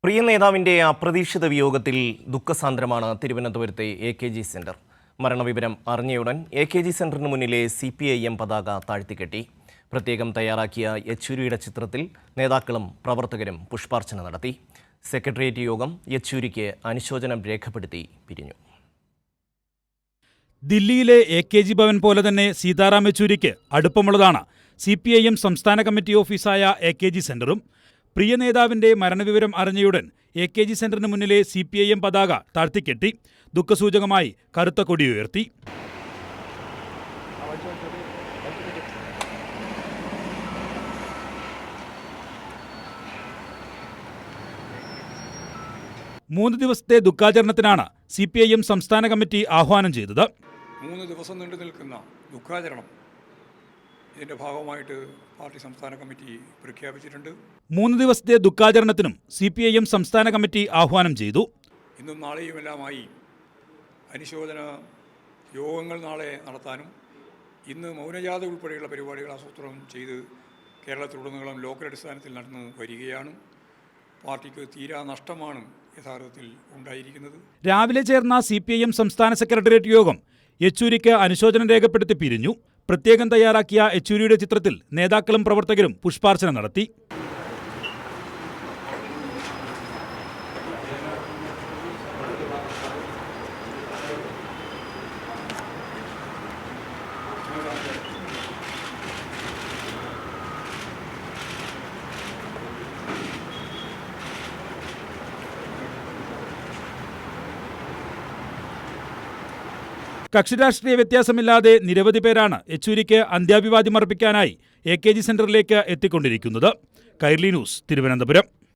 പ്രിയ നേതാവിന്റെ അപ്രതീക്ഷിത വിയോഗത്തിൽ ദുഃഖസാന്ദ്രമാണ് തിരുവനന്തപുരത്തെ AKG സെന്റർ. മരണവിവരം അറിഞ്ഞയുടൻ AKG സെന്ററിന് മുന്നിലെ CPIM പതാക താഴ്ത്തിക്കെട്ടി. പ്രത്യേകം തയ്യാറാക്കിയ യെച്ചൂരിയുടെ ചിത്രത്തിൽ നേതാക്കളും പ്രവർത്തകരും പുഷ്പാർച്ചന നടത്തി. സെക്രട്ടേറിയറ്റ് യോഗം യെച്ചൂരിക്ക് അനുശോചനം രേഖപ്പെടുത്തി പിരിഞ്ഞു. ദില്ലിയിലെ AKG ഭവൻ പോലെ തന്നെ സീതാറാം യെച്ചൂരിക്ക് അടുപ്പമുള്ളതാണ് CPIM സംസ്ഥാന കമ്മിറ്റി ഓഫീസായ AKG സെന്ററും. പ്രിയ നേതാവിന്റെ മരണവിവരം അറിഞ്ഞയുടൻ AKG സെന്ററിന് മുന്നിലെ CPIM പതാക താഴ്ത്തിക്കെട്ടി. ദുഃഖസൂചകമായി കറുത്ത കൊടി ഉയർത്തി. മൂന്ന് ദിവസത്തെ ദുഃഖാചരണത്തിനാണ് CPIM സംസ്ഥാന കമ്മിറ്റി ആഹ്വാനം ചെയ്തത്. 3 ദിവസം നീണ്ടു നിൽക്കുന്ന ദുഃഖാചരണം ഇതിന്റെ ഭാഗമായിട്ട് പാർട്ടി സംസ്ഥാന കമ്മിറ്റി പ്രഖ്യാപിച്ചിട്ടുണ്ട്. 3 ദിവസത്തെ ദുഃഖാചരണത്തിനും CPIM സംസ്ഥാന കമ്മിറ്റി ആഹ്വാനം ചെയ്തു. ഇന്നും നാളെയുമെല്ലാമായി അനുശോചന യോഗങ്ങൾ നാളെ നടത്താനും ഇന്ന് മൗനജാഥ ഉൾപ്പെടെയുള്ള പരിപാടികൾ ആസൂത്രണം ചെയ്ത് കേരളത്തിലുടനീളം ലോക്കൽ അടിസ്ഥാനത്തിൽ നടന്നു വരികയാണ്. പാർട്ടിക്ക് തീരാ നഷ്ടമാണ് യഥാർത്ഥത്തിൽ ഉണ്ടായിരിക്കുന്നത്. രാവിലെ ചേർന്ന CPIM സംസ്ഥാന സെക്രട്ടേറിയറ്റ് യോഗം യെച്ചൂരിക്ക് അനുശോചനം രേഖപ്പെടുത്തി പിരിഞ്ഞു. പ്രത്യേകം തയ്യാറാക്കിയ യെച്ചൂരിയുടെ ചിത്രത്തിൽ നേതാക്കളും പ്രവർത്തകരും പുഷ്പാർച്ചന നടത്തി. കക്ഷിരാഷ്ട്രീയ വ്യത്യാസമില്ലാതെ നിരവധി പേരാണ് യെച്ചൂരിക്ക് അന്ത്യാഭിവാദ്യം അർപ്പിക്കാനായി AKG സെന്ററിലേക്ക് എത്തിക്കൊണ്ടിരിക്കുന്നത്. കൈരളി ന്യൂസ്, തിരുവനന്തപുരം.